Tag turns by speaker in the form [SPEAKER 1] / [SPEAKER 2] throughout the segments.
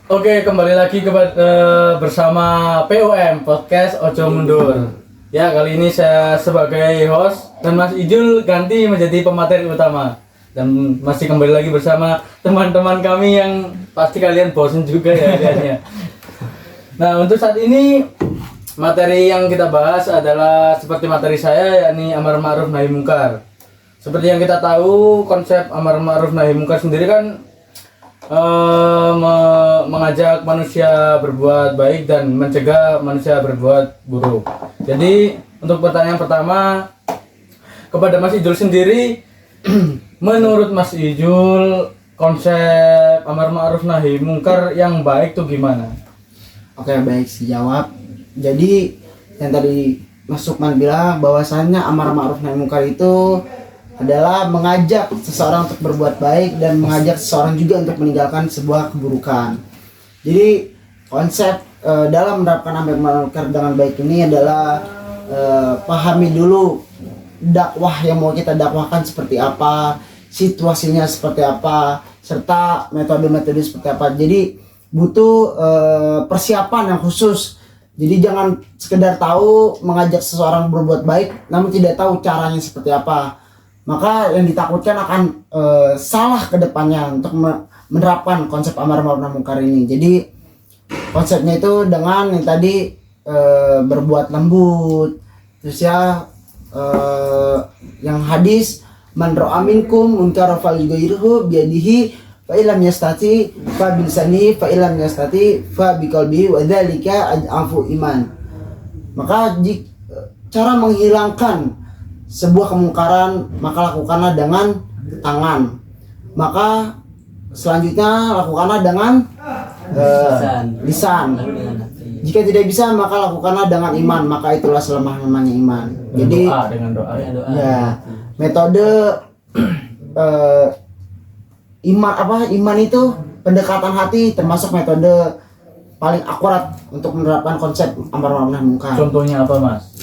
[SPEAKER 1] Oke, kembali lagi bersama POM Podcast Ojo Mundur. Ya, kali ini saya sebagai host dan Mas Ijul ganti menjadi pemateri utama. Dan masih kembali lagi bersama teman-teman kami yang pasti kalian bosan juga ya lihatnya. Nah, untuk saat ini materi yang kita bahas adalah seperti materi saya, yakni Amar Ma'ruf Nahi Munkar. Seperti yang kita tahu, konsep Amar Ma'ruf Nahi Munkar sendiri kan mengajak manusia berbuat baik dan mencegah manusia berbuat buruk. Jadi untuk pertanyaan pertama kepada Mas Ijul sendiri, menurut Mas Ijul konsep Amar Ma'ruf Nahi Munkar yang baik tuh gimana?
[SPEAKER 2] Oke, baik, dijawab. Jadi yang tadi Mas Sukman bilang bahwasannya Amar Ma'ruf Nahi Munkar itu adalah mengajak seseorang untuk berbuat baik dan mengajak seseorang juga untuk meninggalkan sebuah keburukan. Jadi konsep dalam menerapkan Amar Ma'ruf dengan baik ini adalah pahami dulu dakwah yang mau kita dakwahkan seperti apa, situasinya seperti apa, serta metode-metode seperti apa. Jadi butuh persiapan yang khusus. Jadi jangan sekedar tahu mengajak seseorang berbuat baik namun tidak tahu caranya seperti apa. Maka yang ditakutkan akan salah ke depannya untuk menerapkan konsep Amar Ma'ruf Nahi Munkar ini. Jadi konsepnya itu dengan yang tadi berbuat lembut. Terus ya yang hadis man ra'a minkum munkara falyughayyirhu biyadihi fa illam yastati fa bilisanihi fa illam yastati fa biqalbihi wa dzalika ad'afu iman. Maka cara menghilangkan sebuah kemungkaran maka lakukanlah dengan tangan. Maka selanjutnya lakukanlah dengan lisan. Jika tidak bisa maka lakukanlah dengan iman, maka itulah selemah-lemahnya iman. Jadi
[SPEAKER 1] dengan doa.
[SPEAKER 2] Ya, metode iman itu pendekatan hati, termasuk metode paling akurat untuk menerapkan konsep Amar Ma'ruf Nahi Munkar.
[SPEAKER 1] Contohnya apa, Mas?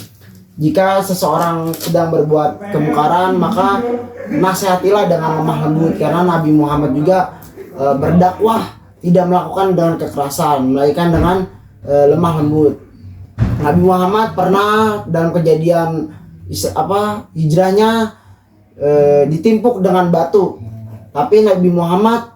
[SPEAKER 2] Jika seseorang sedang berbuat kemungkaran maka nasihatilah dengan lemah lembut, karena Nabi Muhammad juga berdakwah tidak melakukan dengan kekerasan melainkan dengan lemah lembut. Nabi Muhammad pernah dalam kejadian hijrahnya ditimpuk dengan batu, tapi Nabi Muhammad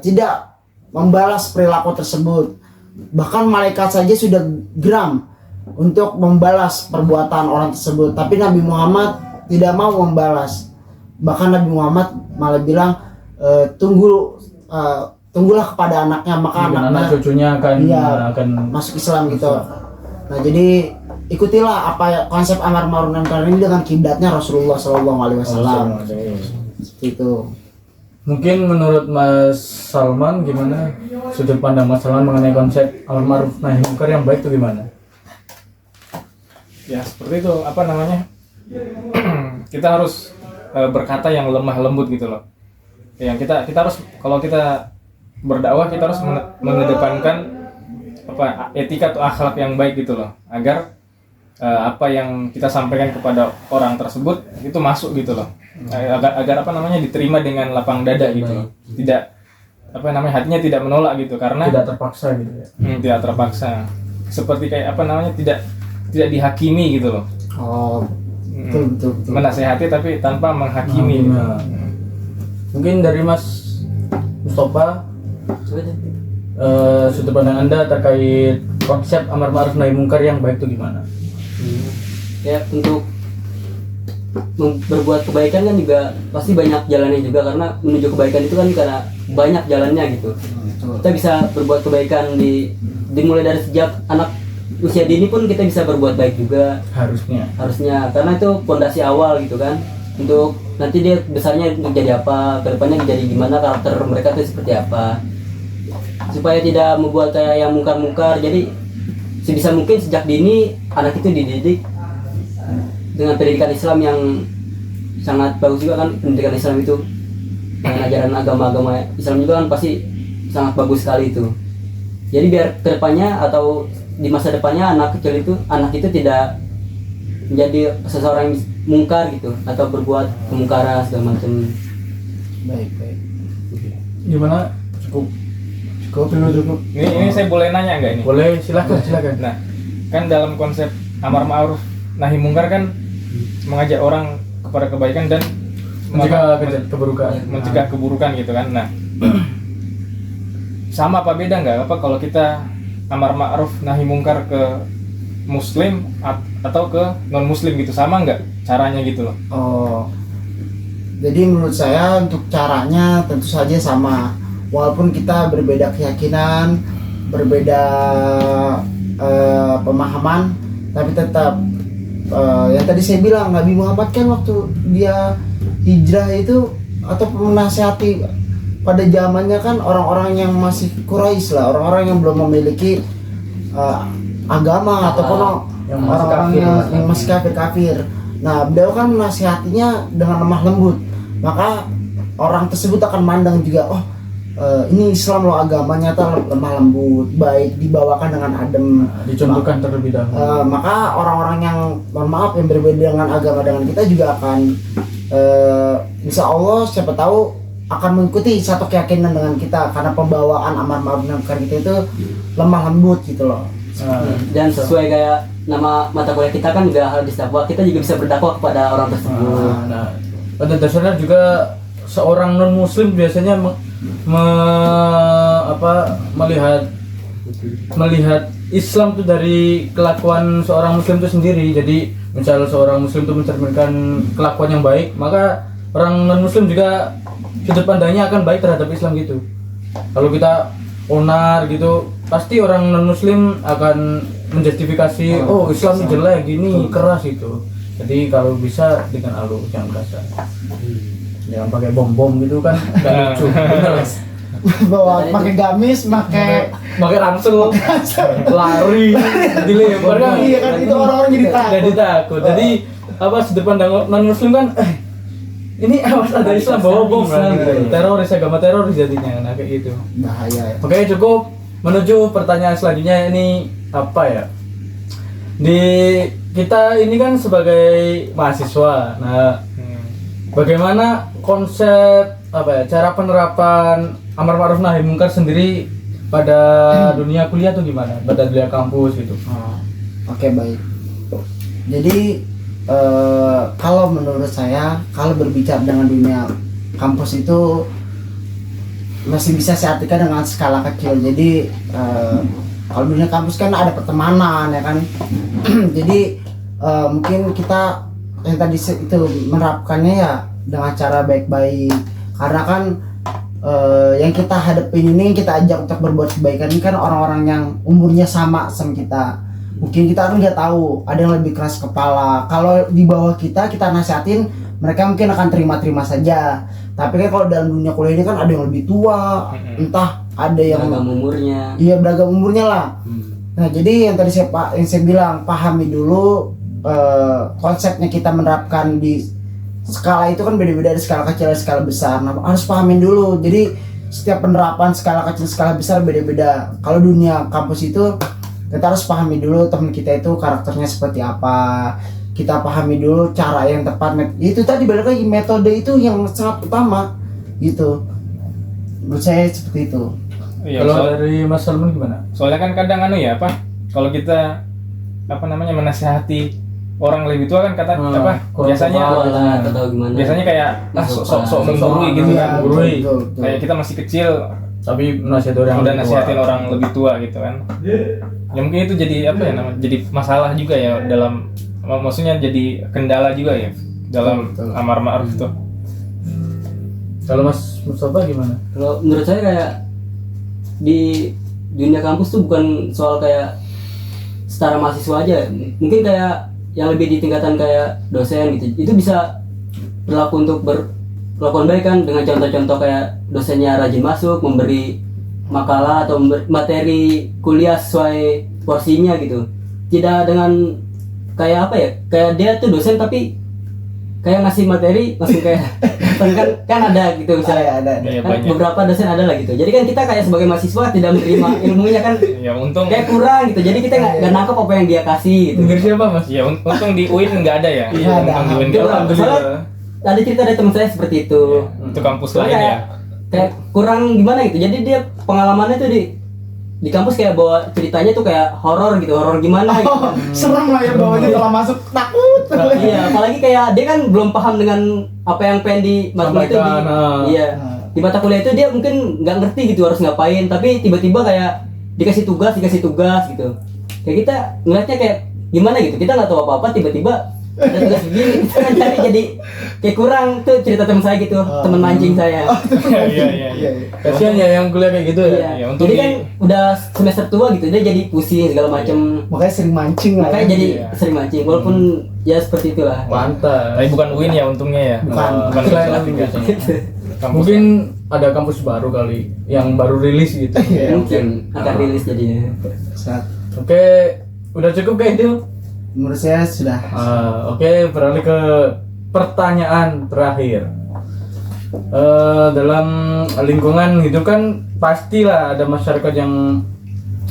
[SPEAKER 2] tidak membalas perilaku tersebut. Bahkan malaikat saja sudah geram untuk membalas perbuatan orang tersebut, tapi Nabi Muhammad tidak mau membalas. Bahkan Nabi Muhammad malah bilang tunggulah kepada anaknya, maka
[SPEAKER 1] anak cucunya akan
[SPEAKER 2] masuk Islam gitu. Nah, jadi ikutilah konsep Amar Ma'ruf Nahi Munkar ini dengan kiblatnya Rasulullah SAW. Itu.
[SPEAKER 1] Mungkin menurut Mas Salman gimana sudut pandang Mas Salman mengenai konsep Amar Ma'ruf Nahi Munkar yang baik itu gimana?
[SPEAKER 3] Ya seperti itu, kita harus berkata yang lemah lembut gitu loh. Yang kita harus, kalau kita berdakwah kita harus mengedepankan etika atau akhlak yang baik gitu loh, agar apa yang kita sampaikan kepada orang tersebut itu masuk gitu loh, agar diterima dengan lapang dada gitu loh. Tidak hatinya tidak menolak gitu, karena
[SPEAKER 1] tidak terpaksa gitu ya.
[SPEAKER 3] Tidak terpaksa, seperti kayak tidak dihakimi gitu loh.
[SPEAKER 2] Betul.
[SPEAKER 3] Menasehati tapi tanpa menghakimi.
[SPEAKER 1] Mungkin dari Mas Mustafa, sudut pandang Anda terkait konsep Amar Ma'ruf Nahi Munkar yang baik itu gimana?
[SPEAKER 4] Ya, untuk berbuat kebaikan kan juga pasti banyak jalannya juga, karena menuju kebaikan itu kan karena banyak jalannya gitu. Kita bisa berbuat kebaikan dimulai dari sejak anak usia dini pun kita bisa berbuat baik juga, harusnya karena itu fondasi awal gitu kan, untuk nanti dia besarnya untuk jadi apa, kedepannya jadi gimana, karakter mereka itu seperti apa, supaya tidak membuat kayak yang mungkar-mungkar. Jadi sebisa mungkin sejak dini anak itu dididik dengan pendidikan Islam yang sangat bagus juga kan. Pendidikan Islam itu dengan ajaran agama-agama Islam juga kan pasti sangat bagus sekali itu. Jadi biar kedepannya atau di masa depannya anak itu tidak menjadi seseorang yang mungkar gitu atau berbuat kemungkaran segala macam.
[SPEAKER 2] Baik.
[SPEAKER 1] Gimana? Cukup
[SPEAKER 2] Cukup.
[SPEAKER 3] Ini saya boleh nanya nggak ini?
[SPEAKER 1] Boleh, silakan.
[SPEAKER 3] Nah, kan dalam konsep amar ma'ruf nahi mungkar kan mengajak orang kepada kebaikan dan mencegah keburukan gitu kan. Nah, sama apa beda nggak apa kalau kita amar ma'ruf nahi mungkar ke muslim atau ke non muslim gitu, sama nggak caranya gitu loh?
[SPEAKER 2] Oh, jadi menurut saya untuk caranya tentu saja sama, walaupun kita berbeda keyakinan, berbeda pemahaman, tapi tetap yang tadi saya bilang, Nabi Muhammad kan waktu dia hijrah itu atau menasihati pada zamannya kan orang-orang yang masih Quraisy lah, orang-orang yang belum memiliki agama ataupun
[SPEAKER 1] yang masih
[SPEAKER 2] orang-orang yang masih kafir. Nah, beliau kan menasihatinya dengan lemah lembut, maka orang tersebut akan mandang juga, oh ini Islam loh, agamanya tuh lemah lembut, baik, dibawakan dengan adem,
[SPEAKER 1] Dicontohkan terlebih dahulu.
[SPEAKER 2] maka orang-orang yang mohon maaf yang berbeda dengan agama dengan kita juga akan insya Allah siapa tahu akan mengikuti satu keyakinan dengan kita, karena pembawaan amar ma'ruf nahi munkar kita itu lemah lembut gitu loh.
[SPEAKER 4] Dan sesuai kayak nama mata kuliah kita kan juga hadis dakwah, kita juga bisa berdakwah kepada orang tersebut.
[SPEAKER 1] Nah, pada dasarnya juga seorang non muslim biasanya melihat Islam itu dari kelakuan seorang muslim itu sendiri. Jadi misal seorang muslim itu mencerminkan kelakuan yang baik, maka orang non muslim juga sudut pandangnya akan baik terhadap Islam gitu. Kalau kita onar gitu, pasti orang non muslim akan menjustifikasi, oh Islam ini jelek gini, keras itu. Jadi kalau bisa dengan halus, jangan kasar. Jangan pakai bom gitu kan, nggak lucu. Bener.
[SPEAKER 2] Bawa pakai gamis, pakai
[SPEAKER 1] Ransel, lari, dilempar kan.
[SPEAKER 2] iya kan, itu orang-orang jadi takut.
[SPEAKER 1] Jadi apa sudut pandang non muslim kan, ini awas ada Islam bawa bom kan, gitu. Teroris, agama teroris jadinya, nah kayak gitu.
[SPEAKER 2] Bahaya ya.
[SPEAKER 1] Oke, cukup. Menuju pertanyaan selanjutnya, ini apa ya? Di kita ini kan sebagai mahasiswa. Nah, bagaimana konsep cara penerapan amar ma'ruf nahi munkar sendiri pada dunia kuliah tuh gimana? Pada dunia kampus gitu.
[SPEAKER 2] Oke, baik. Jadi kalau menurut saya, kalau berbicara dengan dunia kampus itu masih bisa saya artikan dengan skala kecil. Jadi kalau dunia kampus kan ada pertemanan ya kan. Jadi mungkin kita yang tadi itu menerapkannya ya dengan cara baik-baik, karena kan yang kita hadapin ini, kita ajak untuk berbuat kebaikan ini kan orang-orang yang umurnya sama kita. Mungkin kita kan nggak tahu, ada yang lebih keras kepala. Kalau di bawah kita nasihatin, mereka mungkin akan terima-terima saja. Tapi kan kalau dalam dunia kuliah ini kan ada yang lebih tua, entah ada yang
[SPEAKER 4] beragam umurnya.
[SPEAKER 2] Iya, beragam umurnya lah. Nah, jadi yang tadi saya bilang, pahami dulu konsepnya kita menerapkan di skala itu kan beda-beda, dari skala kecil dan skala besar. Nah, harus pahamin dulu. Jadi setiap penerapan skala kecil skala besar beda-beda. Kalau dunia kampus itu kita harus pahami dulu teman kita itu karakternya seperti apa. Kita pahami dulu cara yang tepat. Itu tadi balik lagi, metode itu yang sangat utama gitu. Menurut saya seperti itu.
[SPEAKER 3] Iya,
[SPEAKER 1] Kalau dari Mas Salman gimana?
[SPEAKER 3] Soalnya kan kadang kalau kita menasihati orang lebih tua kan biasanya biasanya kayak sok menggurui gitu kan.
[SPEAKER 2] Betul.
[SPEAKER 3] Kayak kita masih kecil
[SPEAKER 1] Tapi menasihati orang
[SPEAKER 3] udah
[SPEAKER 1] lebih tua.
[SPEAKER 3] nasihatin orang lebih tua gitu kan. Ya mungkin itu jadi jadi masalah juga ya, dalam maksudnya jadi kendala juga ya dalam
[SPEAKER 2] Betul.
[SPEAKER 3] amar ma'ruf itu.
[SPEAKER 1] Kalau Mas Mustafa gimana?
[SPEAKER 4] Kalau menurut saya kayak di dunia kampus tuh bukan soal kayak setara mahasiswa aja, mungkin kayak yang lebih di tingkatan kayak dosen gitu, itu bisa berlaku untuk berkelakuan baik kan, dengan contoh-contoh kayak dosennya rajin masuk, memberi makalah atau materi kuliah sesuai porsinya gitu, tidak dengan kayak kayak dia tuh dosen tapi kayak ngasih materi langsung kayak kan ada gitu misalnya.
[SPEAKER 2] Ada.
[SPEAKER 3] Ya,
[SPEAKER 4] Kan
[SPEAKER 3] banyak.
[SPEAKER 4] beberapa dosen ada lah gitu, jadi kan kita kayak sebagai mahasiswa tidak menerima ilmunya kan
[SPEAKER 3] Ya untung.
[SPEAKER 4] kayak kurang gitu, jadi kita nggak nangkep apa yang dia kasih gitu.
[SPEAKER 1] Dengar siapa Mas?
[SPEAKER 3] Ya untung di UIN nggak ada ya.
[SPEAKER 2] Iya, ada.
[SPEAKER 3] Untung di UIN
[SPEAKER 4] Betul.
[SPEAKER 3] nggak ada.
[SPEAKER 4] Soalnya ada cerita dari teman saya seperti itu.
[SPEAKER 3] Itu kampus
[SPEAKER 4] Soalnya
[SPEAKER 3] lain ya.
[SPEAKER 4] kayak kurang gimana gitu. Jadi dia pengalamannya tuh di kampus kayak bawa ceritanya tuh kayak horor gitu, horor gimana gitu.
[SPEAKER 2] Oh, serem lah ya bawahnya kalau masuk takut.
[SPEAKER 4] Iya, apalagi kayak dia kan belum paham dengan apa yang pengen dimaksud itu iya. Di mata kuliah itu dia mungkin nggak ngerti gitu harus ngapain, tapi tiba-tiba kayak dikasih tugas gitu. Kayak kita ngeliatnya kayak gimana gitu, kita nggak tahu apa-apa tiba-tiba ada tugas begini, kita kan jadi kayak kurang tuh cerita teman saya gitu, teman mancing saya.
[SPEAKER 3] Iya.
[SPEAKER 1] Kasihan ya yang kuliah kayak gitu ya.
[SPEAKER 3] Iya, untuk
[SPEAKER 4] Jadi kan udah semester tua gitu, dia jadi pusing segala macam.
[SPEAKER 2] Makanya sering mancing lah.
[SPEAKER 4] Makanya
[SPEAKER 2] ya.
[SPEAKER 4] jadi sering mancing, walaupun ya seperti itulah.
[SPEAKER 1] Mantap.
[SPEAKER 3] tapi bukan UIN ya untungnya ya.
[SPEAKER 2] Bukan.
[SPEAKER 1] Selain
[SPEAKER 3] Bukan
[SPEAKER 1] itu biasanya.
[SPEAKER 3] Kampus.
[SPEAKER 1] Mungkin ada kampus baru kali yang baru rilis gitu.
[SPEAKER 4] Mungkin akan rilis jadinya.
[SPEAKER 2] Saat
[SPEAKER 1] Oke, udah cukup kayak itu.
[SPEAKER 2] menurut saya sudah.
[SPEAKER 1] Oke, beralih ke pertanyaan terakhir. Dalam lingkungan hidup kan pastilah ada masyarakat yang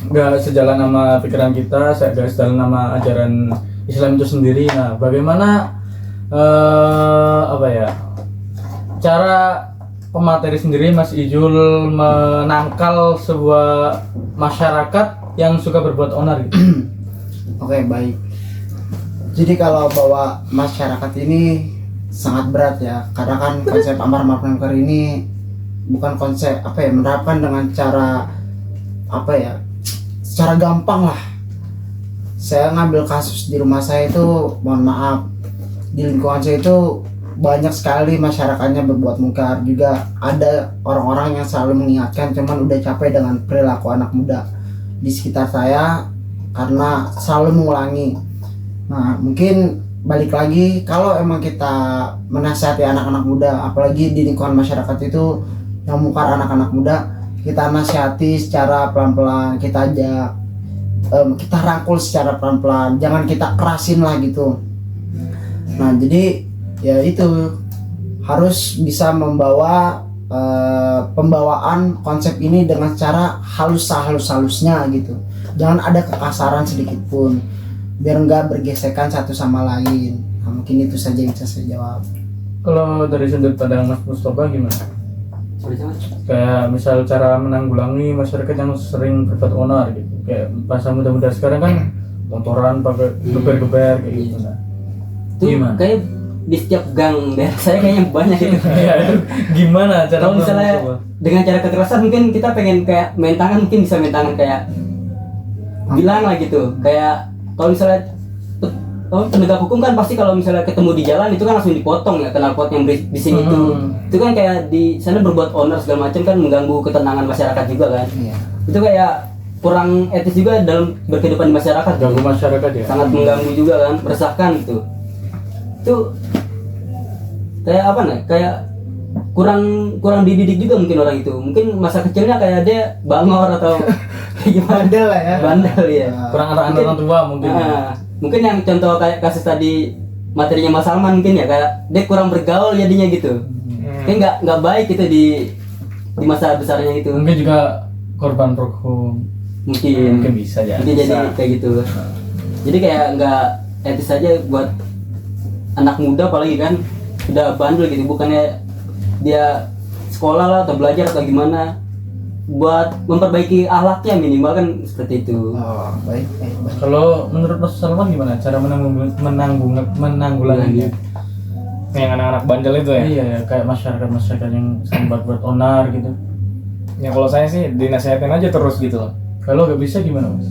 [SPEAKER 1] nggak sejalan sama pikiran kita, nggak sejalan sama ajaran Islam itu sendiri. Nah, bagaimana cara pemateri sendiri Mas Ijul menangkal sebuah masyarakat yang suka berbuat onar gitu?
[SPEAKER 2] Oke, baik. Jadi kalau bawa masyarakat ini sangat berat ya, karena kan konsep amar ma'ruf nahi munkar ini bukan konsep menerapkan dengan cara secara gampang lah. Saya ngambil kasus di rumah saya itu, mohon maaf, di lingkungan saya itu banyak sekali masyarakatnya berbuat mungkar, juga ada orang-orang yang selalu mengingatkan, cuman udah capek dengan perilaku anak muda di sekitar saya karena selalu mengulangi. Nah, mungkin balik lagi, kalau emang kita menasihati anak-anak muda, apalagi di lingkungan masyarakat itu yang mungkar anak-anak muda, kita nasihati secara pelan-pelan, kita ajak, kita rangkul secara pelan-pelan, jangan kita kerasin lah gitu. Nah, jadi ya itu harus bisa membawa pembawaan konsep ini dengan cara halus-halusnya gitu. Jangan ada kekasaran sedikit pun, biar nggak bergesekan satu sama lain. Nah, mungkin itu saja yang bisa saya jawab.
[SPEAKER 1] Kalau dari sudut pandang Mas Mustafa gimana? Kayak misal cara menanggulangi masyarakat yang sering berbuat onar gitu, kayak masa muda-muda sekarang kan motoran pakai geber-geber kayak gitu. Nah,
[SPEAKER 4] Itu
[SPEAKER 1] gimana?
[SPEAKER 4] kayak di setiap gang daerah saya kayaknya banyak itu.
[SPEAKER 1] Ya, itu gimana cara
[SPEAKER 4] Kalau misalnya
[SPEAKER 1] mencoba?
[SPEAKER 4] dengan cara kekerasan mungkin kita pengen kayak main tangan, mungkin bisa main tangan kayak bilang lah gitu. Kayak kalau misalnya penegak hukum kan pasti kalau misalnya ketemu di jalan itu kan langsung dipotong ya knalpot yang bising itu. Itu kan kayak di sana berbuat onar segala macam kan mengganggu ketenangan masyarakat juga kan.
[SPEAKER 2] Iya.
[SPEAKER 4] Itu kayak kurang etis juga dalam berkehidupan di masyarakat.
[SPEAKER 1] Ganggu masyarakat ya?
[SPEAKER 4] Sangat mengganggu juga kan, meresahkan gitu. Itu kayak apa nih? Kayak kurang dididik juga mungkin orang itu. Mungkin masa kecilnya kayak dia bangor atau kayak gimana.
[SPEAKER 2] Bandel lah ya.
[SPEAKER 4] Bandel ya.
[SPEAKER 1] Kurang arahan orang tua mungkin.
[SPEAKER 4] Mungkin yang contoh kayak kasus tadi materinya Mas Salman mungkin ya, kayak dia kurang bergaul jadinya gitu. Kayak nggak baik gitu di masa besarnya itu.
[SPEAKER 1] Mungkin juga korban rohum.
[SPEAKER 4] Mungkin
[SPEAKER 1] bisa ya.
[SPEAKER 4] Mungkin jadi kayak gitu. Jadi kayak nggak etis aja buat anak muda apalagi kan udah bandel gitu, bukannya dia sekolah lah atau belajar atau gimana buat memperbaiki akhlaknya minimal kan seperti itu.
[SPEAKER 2] Oh, baik.
[SPEAKER 1] Kalau menurut Mas Salman gimana cara menanggulanginya?
[SPEAKER 3] Yang anak-anak bandel itu ya.
[SPEAKER 1] Iya ya, kayak masyarakat yang sering buat onar gitu.
[SPEAKER 3] Ya kalau saya sih dinasihatin aja terus gitu loh.
[SPEAKER 1] Kalau nggak bisa gimana Mas?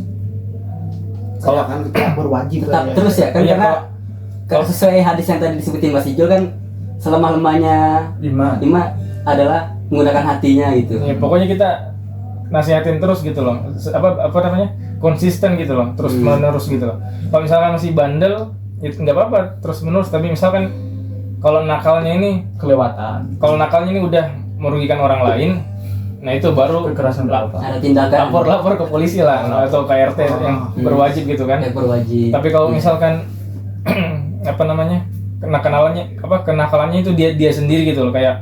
[SPEAKER 2] Kalau kan kita berwajib
[SPEAKER 4] Tetap
[SPEAKER 2] lah ya.
[SPEAKER 4] terus ya kan,
[SPEAKER 3] Iya,
[SPEAKER 4] karena kalau sesuai hadis yang tadi disebutin Mas Ijo kan selemah-lemahnya
[SPEAKER 1] 5.
[SPEAKER 4] adalah menggunakan hatinya gitu.
[SPEAKER 3] Ya pokoknya kita nasihatin terus gitu loh. Apa namanya? Konsisten gitu loh, terus menerus gitu loh. Kalau misalkan masih bandel, itu nggak apa-apa terus menerus. Tapi misalkan kalau nakalnya ini
[SPEAKER 1] Kelewatan.
[SPEAKER 3] kalau nakalnya ini udah merugikan orang lain, nah itu baru
[SPEAKER 1] Kekerasan berapa?
[SPEAKER 4] Ada tindakan
[SPEAKER 3] lapor ke polisi lah atau ke RT yang berwajib gitu kan.
[SPEAKER 4] yang berwajib.
[SPEAKER 3] Tapi kalau misalkan apa namanya? Kenakalannya itu dia sendiri gitu loh, kayak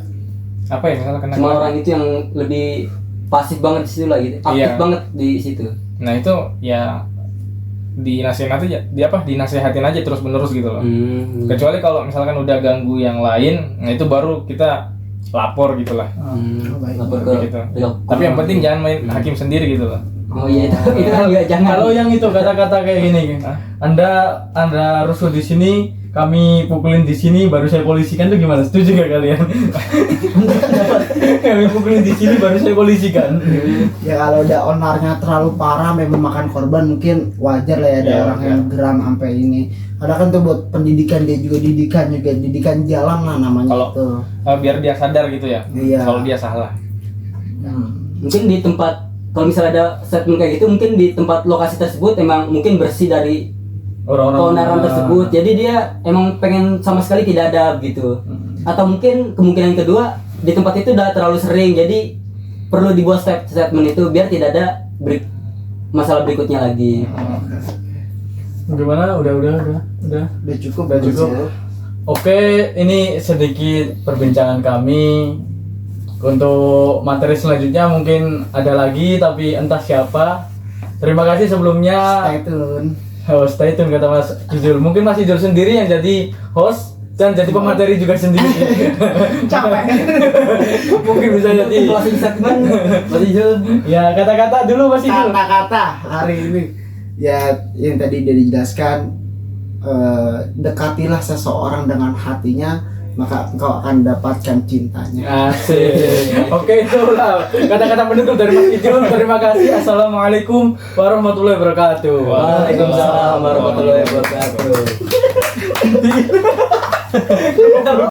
[SPEAKER 3] apa ya misalnya
[SPEAKER 4] Cuma
[SPEAKER 3] kenakalan.
[SPEAKER 4] orang itu yang lebih pasif banget di situ lah gitu, aktif
[SPEAKER 3] Iya.
[SPEAKER 4] banget di situ.
[SPEAKER 3] Nah itu ya dinasehatin aja terus menerus gitu loh. Kecuali kalau misalkan udah ganggu yang lain, nah itu baru kita lapor gitulah.
[SPEAKER 2] baik.
[SPEAKER 4] Lapor ke
[SPEAKER 3] Gitu.
[SPEAKER 4] pihak.
[SPEAKER 3] Tapi yang penting jangan main hakim sendiri gitu loh.
[SPEAKER 4] Oh iya itu kan juga jangan.
[SPEAKER 1] Kalau yang itu kata-kata kayak gini, Anda rusuh di sini, kami pukulin di sini, baru saya polisikan tuh gimana? Setuju gak kalian? Kami pukulin di sini, baru saya polisikan.
[SPEAKER 2] Ya kalau udah onarnya terlalu parah memang memakan korban mungkin wajar lah ya ada
[SPEAKER 3] Ya,
[SPEAKER 2] orang yang geram sampai ini. Ada kan tuh buat pendidikan dia juga didikan jalan lah namanya
[SPEAKER 3] Kalau
[SPEAKER 2] itu.
[SPEAKER 3] biar dia sadar gitu ya.
[SPEAKER 2] Iya.
[SPEAKER 3] Kalau dia salah.
[SPEAKER 4] Mungkin di tempat kalau misalnya ada statement kayak gitu mungkin di tempat lokasi tersebut emang mungkin bersih dari keonaran tersebut, jadi dia emang pengen sama sekali tidak ada gitu. Atau mungkin kemungkinan kedua di tempat itu udah terlalu sering, jadi perlu dibuat statement itu biar tidak ada masalah berikutnya lagi.
[SPEAKER 1] Gimana? Udah.
[SPEAKER 2] Udah cukup.
[SPEAKER 1] Oke, ini sedikit perbincangan kami. Untuk materi selanjutnya mungkin ada lagi, tapi entah siapa. Terima kasih sebelumnya.
[SPEAKER 2] Stay tune.
[SPEAKER 1] Stay tune kata Mas Ijul. Mungkin Mas Ijul sendiri yang jadi host dan jadi pemateri juga sendiri.
[SPEAKER 2] Capek.
[SPEAKER 1] Mungkin bisa jadi.
[SPEAKER 4] Closing statement, Mas Ijul.
[SPEAKER 1] Ya, kata-kata dulu Mas Ijul.
[SPEAKER 2] Kata-kata hari ini ya yang tadi udah dijelaskan, dekatilah seseorang dengan hatinya maka engkau akan dapatkan cintanya.
[SPEAKER 1] Asik. Oke, itulah kata-kata penutup dari Mas Ijul. Terima kasih. Assalamualaikum warahmatullahi wabarakatuh.
[SPEAKER 4] Waalaikumsalam warahmatullahi wabarakatuh.